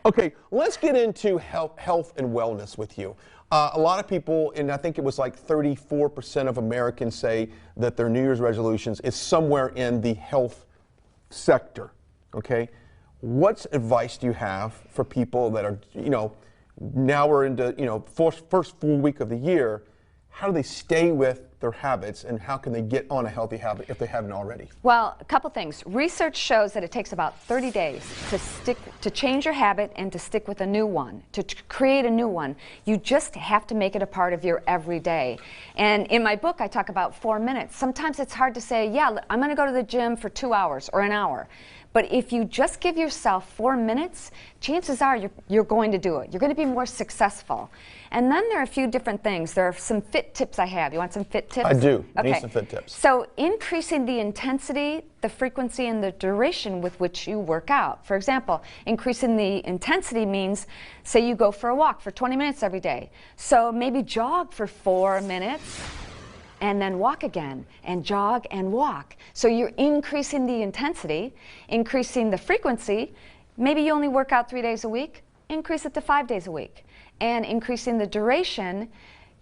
Okay, let's get into health and wellness with you. A lot of people, and I think it was like 34% of Americans say that their New Year's resolutions is somewhere in the health sector, okay? What advice do you have for people that are, now we're into, first full week of the year, how do they stay with their habits and how can they get on a healthy habit if they haven't already? Well, a couple things. Research shows that it takes about 30 days to change your habit and to stick with a new one, to create a new one. You just have to make it a part of your everyday. And in my book, I talk about 4 minutes. Sometimes it's hard to say, yeah, I'm going to go to the gym for 2 hours or an hour. But if you just give yourself 4 minutes, chances are you're going to do it. You're going to be more successful. And then there are a few different things. There are some fit tips I have. You want some fit tips? I do. Okay. Need some fit tips. So increasing the intensity, the frequency, and the duration with which you work out. For example, increasing the intensity means, say you go for a walk for 20 minutes every day. So maybe jog for 4 minutes. And then walk again, and jog and walk. So you're increasing the intensity, increasing the frequency. Maybe you only work out 3 days a week, increase it to 5 days a week. And increasing the duration,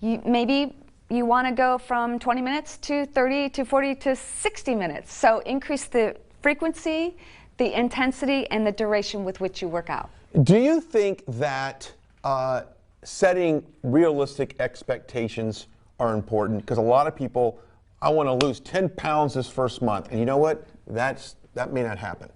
maybe you want to go from 20 minutes to 30 to 40 to 60 minutes. So increase the frequency, the intensity, and the duration with which you work out. Do you think that setting realistic expectations are important? Because a lot of people, I want to lose 10 pounds this first month, and you know what? That may not happen.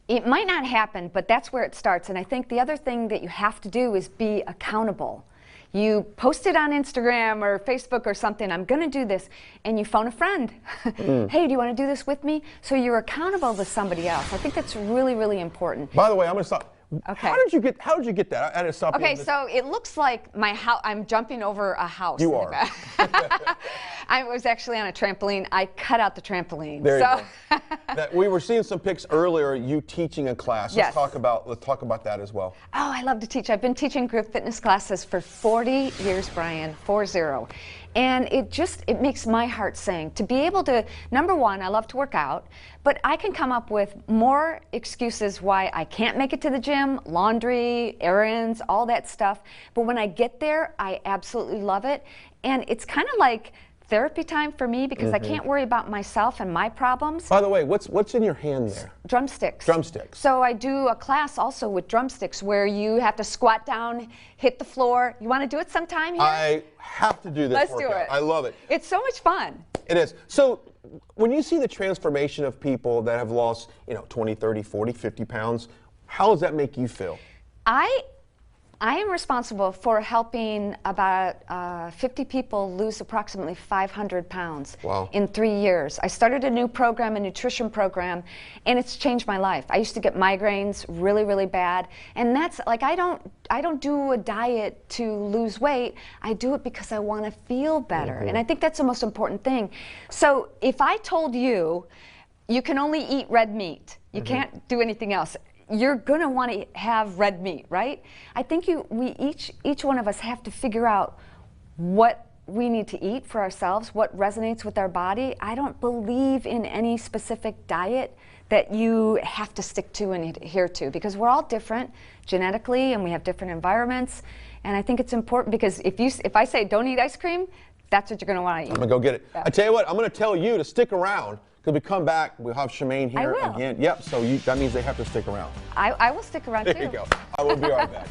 It might not happen, but that's where it starts. And I think the other thing that you have to do is be accountable. You post it on Instagram or Facebook or something, I'm going to do this, and you phone a friend. Hey, do you want to do this with me? So you're accountable to somebody else. I think that's really, really important. By the way, I'm going to stop. Okay. How did you get that? I didn't stop. Okay, so it looks like my house. I'm jumping over a house. You are. I was actually on a trampoline. I cut out the trampoline. There you go. We were seeing some pics earlier. You teaching a class. Yes. Let's talk about that as well. Oh, I love to teach. I've been teaching group fitness classes for 40 years, Brian. 40. And it makes my heart sing to be able to, number one, I love to work out, but I can come up with more excuses why I can't make it to the gym, laundry, errands, all that stuff. But when I get there, I absolutely love it. And it's kind of like therapy time for me because I can't worry about myself and my problems. By the way, what's in your hand there? Drumsticks. Drumsticks. So I do a class also with drumsticks where you have to squat down, hit the floor. You want to do it sometime here? I have to do this Let's workout. do it. I love it. It's so much fun. It is. So when you see the transformation of people that have lost, 20, 30, 40, 50 pounds, how does that make you feel? I am responsible for helping about 50 people lose approximately 500 pounds in 3 years. I started a new program, a nutrition program, and it's changed my life. I used to get migraines really, really bad, and that's like I don't do a diet to lose weight. I do it because I want to feel better, and I think that's the most important thing. So if I told you, you can only eat red meat, you can't do anything else, you're going to want to have red meat, right? I think each one of us have to figure out what we need to eat for ourselves, what resonates with our body. I don't believe in any specific diet that you have to stick to and adhere to because we're all different genetically and we have different environments. And I think it's important because if I say don't eat ice cream, that's what you're going to want to eat. I'm going to go get it. Yeah. I tell you what, I'm going to tell you to stick around. Because we come back, we'll have Shemane here again. Yep, so that means they have to stick around. I will stick around too. There you go. I will be right back.